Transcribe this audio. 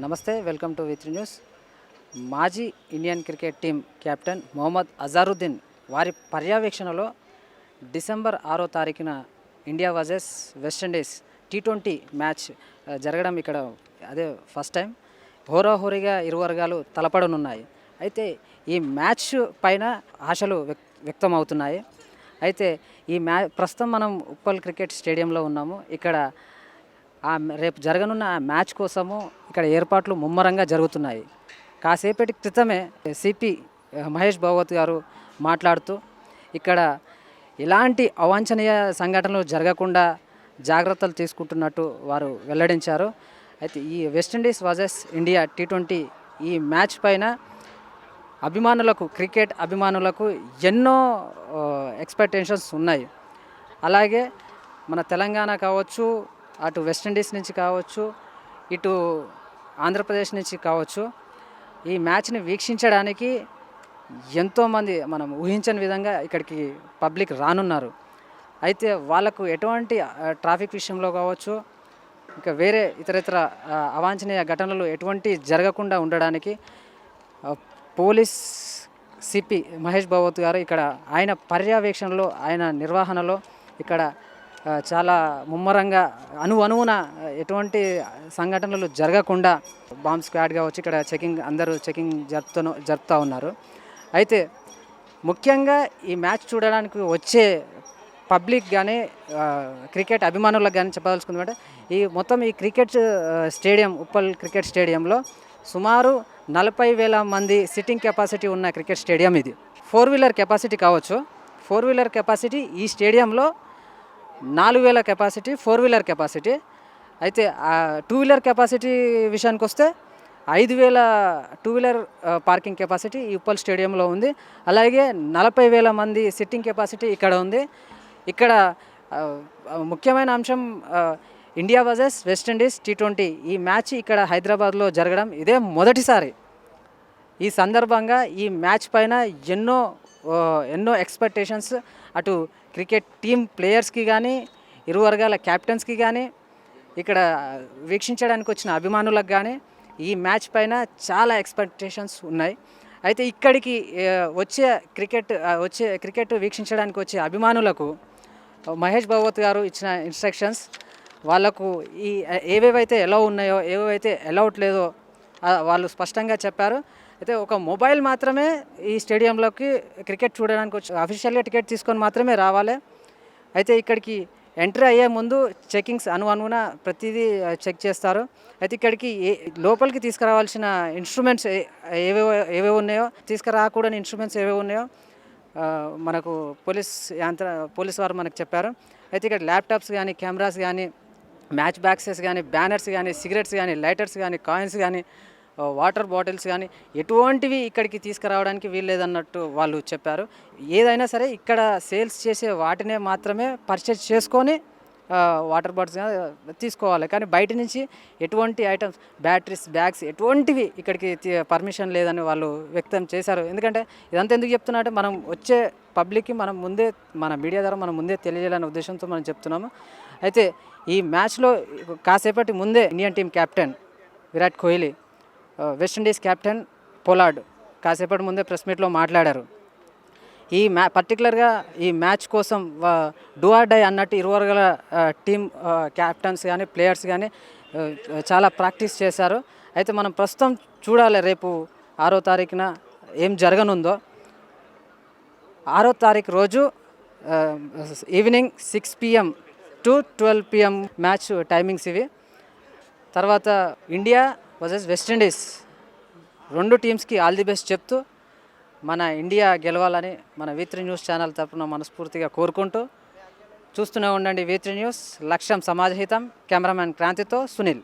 నమస్తే, welcome to వి3 news. మాజీ Indian cricket team captain Mohammad Azharuddin వారి పర్యవేక్షణలో డిసెంబర్ 6వ తారీఖున India versus West Indies T20 match జరగడం ఇక్కడ అదే ఫస్ట్ టైం. హోరాహోరీగా ఇరు వర్గాలు తలపడనున్నాయి. అయితే ఈ మ్యాచ్ పైన ఆశలు వ్యక్తమవుతున్నాయి. అయితే ఈ ప్రస్తుతం మనం ఉప్పల్ క్రికెట్ స్టేడియంలో ఉన్నాము. ఇక్కడ రేపు జరగనున్న మ్యాచ్ కోసము ఇక్కడ ఏర్పాట్లు ముమ్మరంగా జరుగుతున్నాయి. కాసేపటి క్రితమే సిపి మహేష్ భగవత్ గారు మాట్లాడుతూ ఇక్కడ ఎలాంటి అవాంఛనీయ సంఘటనలు జరగకుండా జాగ్రత్తలు తీసుకుంటున్నట్టు వారు వెల్లడించారు. అయితే ఈ వెస్టిండీస్ వర్సెస్ ఇండియా T20 ఈ మ్యాచ్ పైన క్రికెట్ అభిమానులకు ఎన్నో ఎక్స్పెక్టేషన్స్ ఉన్నాయి. అలాగే మన తెలంగాణ కావచ్చు, అటు వెస్టిండీస్ నుంచి కావచ్చు, ఇటు ఆంధ్రప్రదేశ్ నుంచి కావచ్చు, ఈ మ్యాచ్ని వీక్షించడానికి ఎంతోమంది మనం ఊహించని విధంగా ఇక్కడికి పబ్లిక్ రానున్నారు. అయితే వాళ్ళకు ఎటువంటి ట్రాఫిక్ విషయంలో కావచ్చు, ఇంకా వేరే ఇతర అవాంఛనీయ ఘటనలు ఎటువంటి జరగకుండా ఉండడానికి పోలీస్ సిపి మహేష్ భగవత్ గారు ఇక్కడ ఆయన పర్యవేక్షణలో, ఆయన నిర్వహణలో ఇక్కడ చాలా ముమ్మరంగా అణువున ఎటువంటి సంఘటనలు జరగకుండా బాంబ్ స్క్వాడ్ కావచ్చు ఇక్కడ అందరూ చెకింగ్ జరుపుతూ ఉన్నారు. అయితే ముఖ్యంగా ఈ మ్యాచ్ చూడడానికి వచ్చే పబ్లిక్ కానీ క్రికెట్ అభిమానులకు కానీ చెప్పదలుచుకుందంటే ఈ క్రికెట్ స్టేడియం ఉప్పల్ క్రికెట్ స్టేడియంలో సుమారు 40,000 మంది సిట్టింగ్ కెపాసిటీ ఉన్న క్రికెట్ స్టేడియం ఇది. 4-వీలర్ కెపాసిటీ కావచ్చు. 4-వీలర్ కెపాసిటీ ఈ స్టేడియంలో 4,000 కెపాసిటీ 4-వీలర్ కెపాసిటీ. అయితే 2-వీలర్ కెపాసిటీ విషయానికి వస్తే 5,000 2-వీలర్ పార్కింగ్ కెపాసిటీ ఈ ఉప్పల్ స్టేడియంలో ఉంది. అలాగే 40,000 మంది సిట్టింగ్ కెపాసిటీ ఇక్కడ ఉంది. ఇక్కడ ముఖ్యమైన అంశం ఇండియా వర్సెస్ వెస్టిండీస్ T20 ఈ మ్యాచ్ ఇక్కడ హైదరాబాద్లో జరగడం ఇదే మొదటిసారి. ఈ సందర్భంగా ఈ మ్యాచ్ పైన ఎన్నో ఎక్స్పెక్టేషన్స్ అటు క్రికెట్ టీం ప్లేయర్స్కి కానీ, ఇరు వర్గాల క్యాప్టెన్స్కి కానీ, ఇక్కడ వీక్షించడానికి వచ్చిన అభిమానులకు కానీ ఈ మ్యాచ్ పైన చాలా ఎక్స్పెక్టేషన్స్ ఉన్నాయి. అయితే ఇక్కడికి వచ్చే క్రికెట్ వీక్షించడానికి వచ్చే అభిమానులకు మహేష్ భగవత్ గారు ఇచ్చిన ఇన్స్ట్రక్షన్స్ వాళ్ళకు ఏవేవైతే ఎలా ఉన్నాయో, ఏవేవైతే అలౌట్ లేదో వాళ్ళు స్పష్టంగా చెప్పారు. అయితే ఒక మొబైల్ మాత్రమే ఈ స్టేడియంలోకి క్రికెట్ చూడడానికి వచ్చి అఫీషియల్గా టికెట్ తీసుకొని మాత్రమే రావాలి. అయితే ఇక్కడికి ఎంట్రీ అయ్యే ముందు చెకింగ్స్ అనువున ప్రతిదీ చెక్ చేస్తారు. అయితే ఇక్కడికి లోపలికి తీసుకురావాల్సిన ఇన్స్ట్రుమెంట్స్ ఏవేవి ఉన్నాయో, తీసుకురాకూడని ఇన్స్ట్రుమెంట్స్ ఏవేవి ఉన్నాయో మనకు పోలీస్ వారు మనకు చెప్పారు. అయితే ఇక్కడ ల్యాప్టాప్స్ కానీ, కెమెరాస్ కానీ, మ్యాచ్ బాక్సెస్ కానీ, బ్యానర్స్ కానీ, సిగరెట్స్ కానీ, లైటర్స్ కానీ, కాయిన్స్ కానీ, వాటర్ బాటిల్స్ కానీ ఎటువంటివి ఇక్కడికి తీసుకురావడానికి వీల్లేదన్నట్టు వాళ్ళు చెప్పారు. ఏదైనా సరే ఇక్కడ సేల్స్ చేసే వాటినే మాత్రమే పర్చేజ్ చేసుకొని వాటర్ బాటిల్స్ తీసుకోవాలి. కానీ బయట నుంచి ఎటువంటి ఐటమ్స్, బ్యాటరీస్, బ్యాగ్స్ ఎటువంటివి ఇక్కడికి పర్మిషన్ లేదని వాళ్ళు వ్యక్తం చేశారు. ఎందుకంటే ఇదంతా ఎందుకు చెప్తున్నా అంటే మనం వచ్చే పబ్లిక్కి మన మీడియా ద్వారా మనం ముందే తెలియజేయాలనే ఉద్దేశంతో మనం చెప్తున్నాము. అయితే ఈ మ్యాచ్లో కాసేపటి ముందే Indian team captain Virat Kohli, West Indies captain Pollard కాసేపటి ముందే ప్రెస్ మీట్లో మాట్లాడారు. పర్టికులర్గా ఈ మ్యాచ్ కోసం డూ ఆర్ డై అన్నట్టు ఇరు వర్గాల టీం క్యాప్టెన్స్ కానీ, ప్లేయర్స్ కానీ చాలా ప్రాక్టీస్ చేశారు. అయితే మనం ప్రస్తుతం చూడాలి రేపు 6వ తారీఖున ఏం జరగనుందో. 6వ తారీఖు రోజు evening 6 PM to 12 PM match timings ఇవి. తర్వాత ఇండియా వర్సెస్ వెస్టిండీస్ 2 టీమ్స్కి ఆల్ ది బెస్ట్ చెప్తూ మన ఇండియా గెలవాలని మన వి3 న్యూస్ ఛానల్ తరఫున మనస్ఫూర్తిగా కోరుకుంటూ చూస్తూనే ఉండండి వి3 న్యూస్. లక్ష్యం సమాజహితం. కెమెరామ్యాన్ క్రాంతితో సునీల్.